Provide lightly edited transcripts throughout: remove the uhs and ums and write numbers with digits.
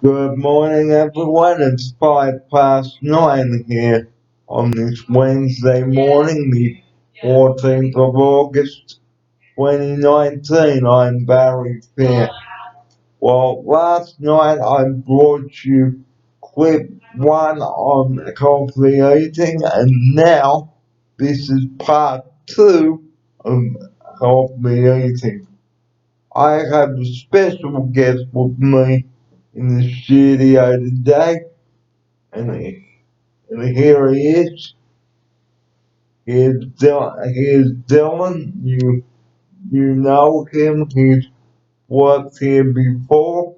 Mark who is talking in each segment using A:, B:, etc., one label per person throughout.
A: Good morning, everyone. It's 9:05 here on this Wednesday morning, the 14th of August, 2019. I'm Barry Fair. Well, last night I brought you clip one on healthy eating, and now this is part two of healthy eating. I have a special guest with me in the studio today, and, and here he is. Here's Dylan. You know him. He's worked here before.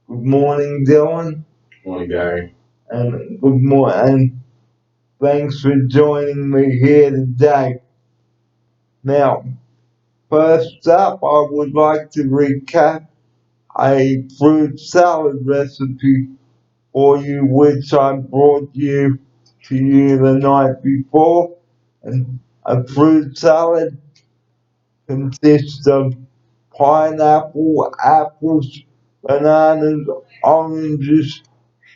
A: Good morning, Dylan.
B: Morning, Gary.
A: And good morning. And thanks for joining me here today. Now, first up, I would like to recap a fruit salad recipe for you, which I brought to you the night before. And a fruit salad consists of pineapple, apples, bananas, oranges,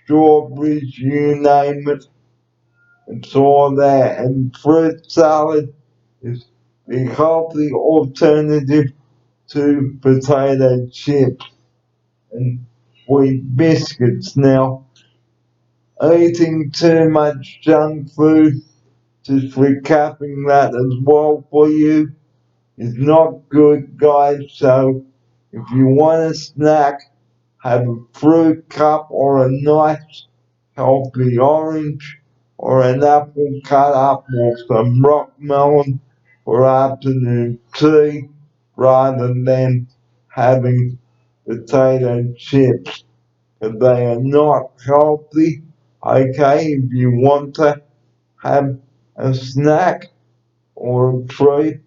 A: strawberries, you name it. It's all there. And fruit salad is the healthy alternative to potato chips and wheat biscuits. Now, eating too much junk food, just recapping that as well for you, is not good, guys. So if you want a snack, have a fruit cup or a nice healthy orange or an apple cut up or some rock melon for afternoon tea rather than having potato chips. If they are not healthy, okay, if you want to have a snack or a treat,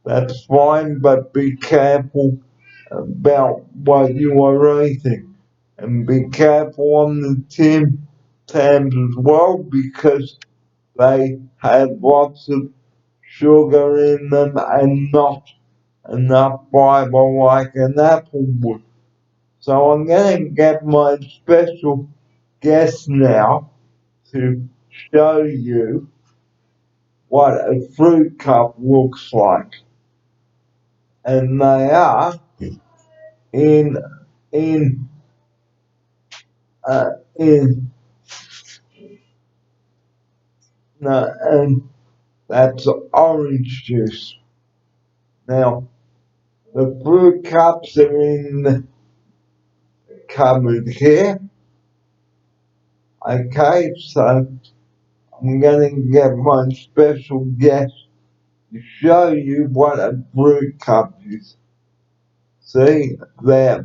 A: that's fine, but be careful about what you are eating. And be careful on the Tim Tams as well because they have lots of sugar in them and not enough fiber like an apple would. So I'm going to get my special guest now to show you what a fruit cup looks like. And they are in in in and that's orange juice. Now the fruit cups are in the cupboard here. Okay, so I'm gonna get my special guest to show you what a fruit cup is. See, there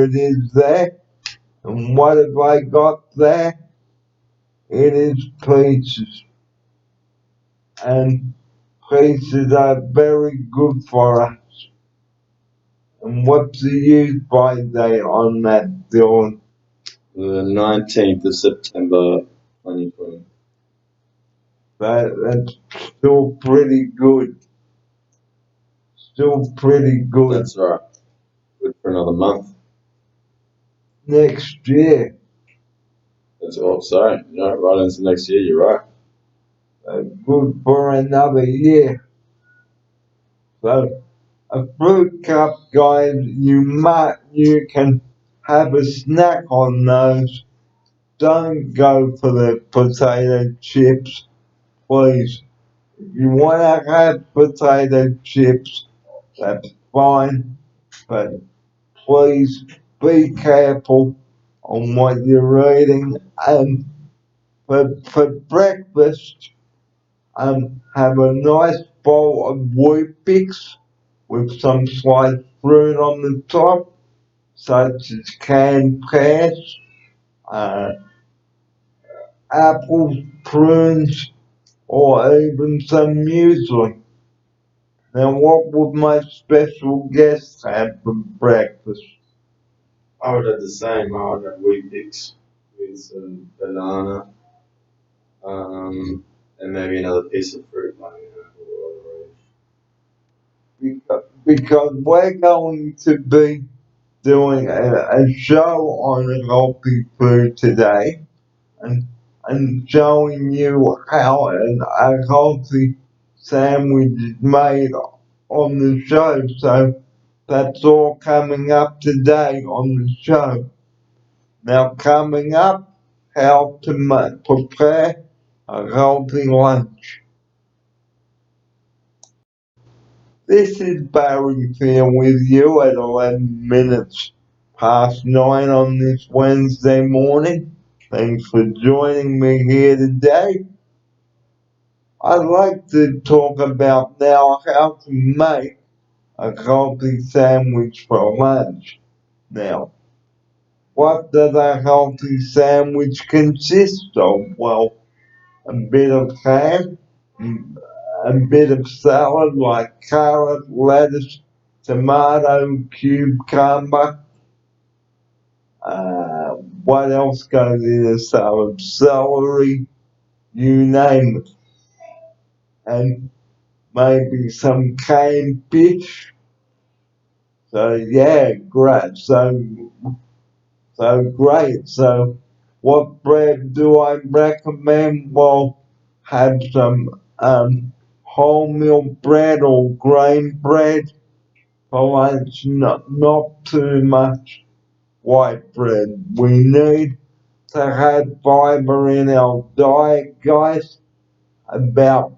A: it is there. And what have I got there? It is peaches. And peaches are very good for us. And what's the use by date on that, Dylan?
B: The 19th of September 2020.
A: That's still pretty good. Still pretty good.
B: That's right. Good for another month.
A: Next year,
B: That's all. Sorry. No, right into next year. You're right.
A: good for another year. So a fruit cup, guys, you can have a snack on those. Don't go for the potato chips, please. If you want to have potato chips, that's fine, but please be careful on what you're eating. And for breakfast, have a nice bowl of Weet-Bix with some sliced fruit on the top, such as canned pears, uh, apples, prunes, or even some muesli. Now, what would my special guest have for breakfast?
B: I would have the same. I would have Weet-Bix with some banana, and maybe another piece of fruit like an apple or orange.
A: Because we're going to be doing a show on healthy food today and, and showing you how a healthy sandwich is made on the show. So that's all coming up today on the show. Now, coming up, how to prepare a healthy lunch. This is Barry here with you at 11 minutes past 9 on this Wednesday morning. Thanks for joining me here today. I'd like to talk about now how to make a healthy sandwich for lunch. Now, what does a healthy sandwich consist of? Well, a bit of ham, a bit of salad like carrot, lettuce, tomato, cucumber. What else goes in a salad? Celery, you name it. And maybe some canned fish. So yeah, great. So great. So what bread do I recommend? Well, have some wholemeal bread or grain bread for lunch. Not too much white bread. We need to have fiber in our diet, guys. About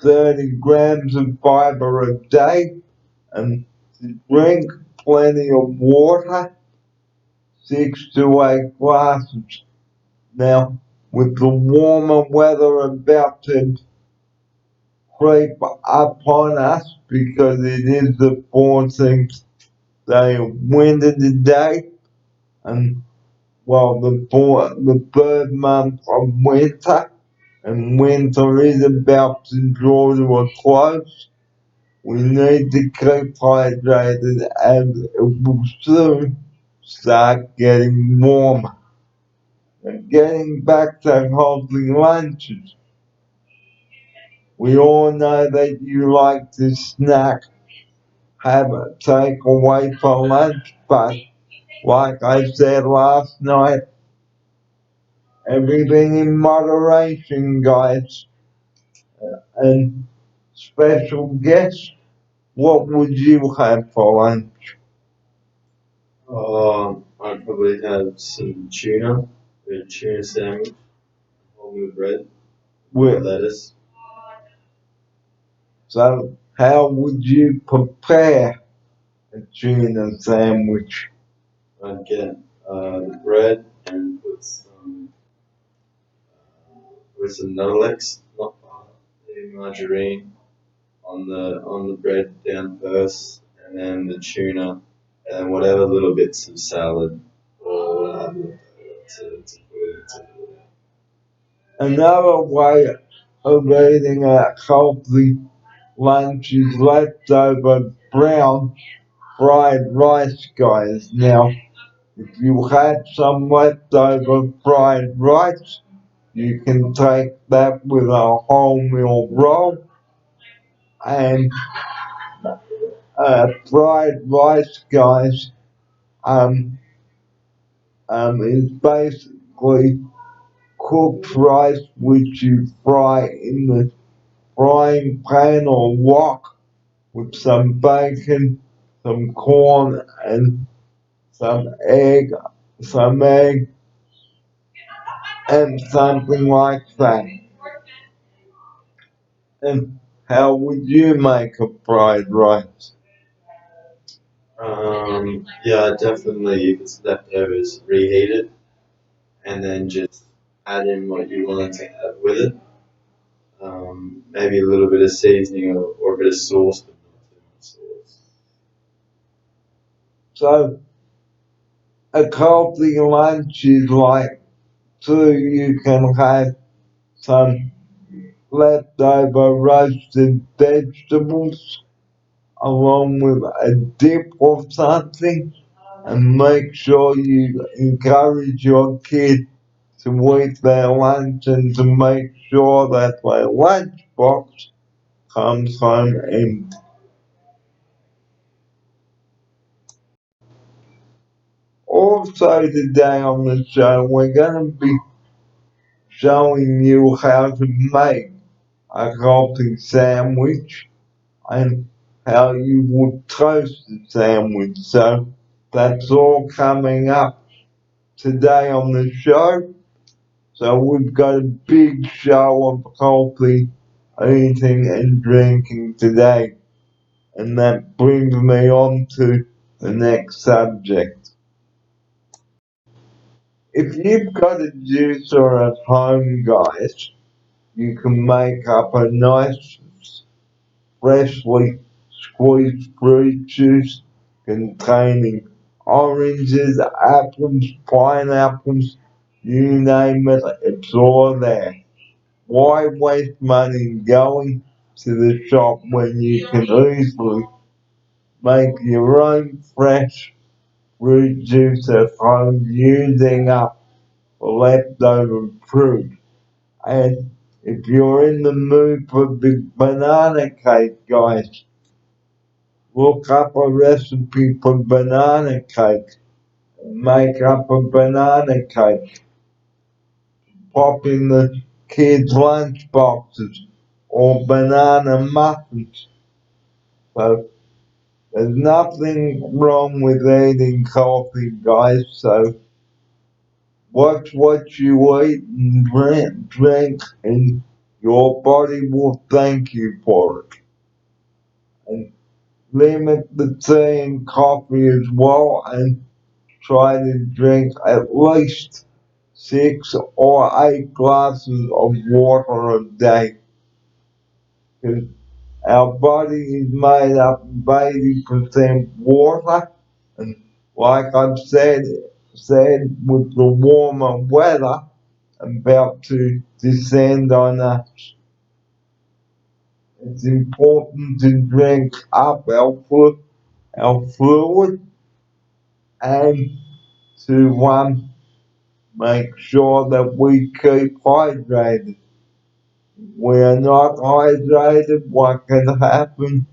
A: 30 grams of fiber a day, and to drink plenty of water, 6 to 8 glasses. Now, with the warmer weather about to creep up on us because it is the 14th day of winter today, and well, the third month of winter, and winter is about to draw to a close. We need to keep hydrated as it will soon start getting warmer. And getting back to healthy lunches, we all know that you like to snack, have a takeaway for lunch, but like I said last night, everything in moderation, guys. And special guest, what would you have for lunch?
B: I'd probably have some tuna, a tuna sandwich, wholemeal bread,
A: With,
B: lettuce.
A: so, how would you prepare a tuna sandwich?
B: I'd get the bread and put some Nutalex, not maybe margarine, on the bread down first, and then the tuna, and then whatever little bits of salad or to put it.
A: Another way of eating a healthy lunch is leftover brown fried rice, guys. Now, if you had some leftover fried rice, you can take that with a wholemeal roll and fried rice, guys. Um, is basically cooked rice which you fry in the frying pan or wok with some bacon, some corn, and some egg, some egg, and something like that. And how would you make a fried rice?
B: Yeah, definitely. If it's leftovers, reheat it, and then just add in what you want to have with it. Maybe a little bit of seasoning or a bit of sauce, but not too much sauce.
A: So a healthy lunch is like, so you can have some leftover roasted vegetables along with a dip or something, and make sure you encourage your kid to eat their lunch and to make sure that their lunchbox comes home empty. Also today on the show, we're going to be showing you how to make a healthy sandwich and how you would toast the sandwich. So that's all coming up today on the show. So we've got a big show of healthy eating and drinking today. And that brings me on to the next subject. If you've got a juicer at home, guys, you can make up a nice freshly squeezed fruit juice containing oranges, apples, pineapples, you name it, it's all there. Why waste money going to the shop when you can easily make your own fresh fruit juice at home using up leftover fruit? And if you're in the mood for big banana cake, guys, look up a recipe for banana cake. Make up a banana cake. Pop in the kids' lunch boxes or banana muffins. So there's nothing wrong with eating healthy, guys. So watch what you eat and drink, and your body will thank you for it. And limit the tea and coffee as well, and try to drink at least 6 or 8 glasses of water a day. Because our body is made up of 80% water, and like I've said with the warmer weather about to descend on us, it's important to drink up our fluid and to make sure that we keep hydrated. We are not hydrated, what can happen?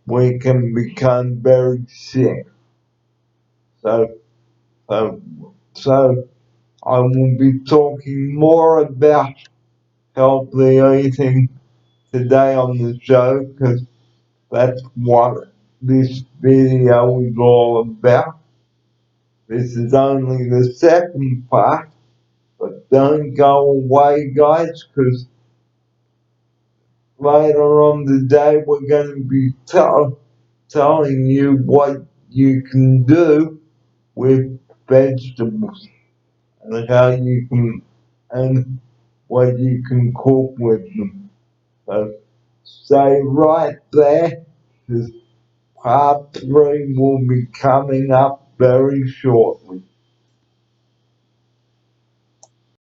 A: We can become very sick. So, so, so I will be talking more about healthy eating today on the show because that's what this video is all about. This is only the second part, but don't go away, guys, because later on today we're going to be telling you what you can do with vegetables and how you can and what you can cook with them. So stay right there because part 3 will be coming up very shortly.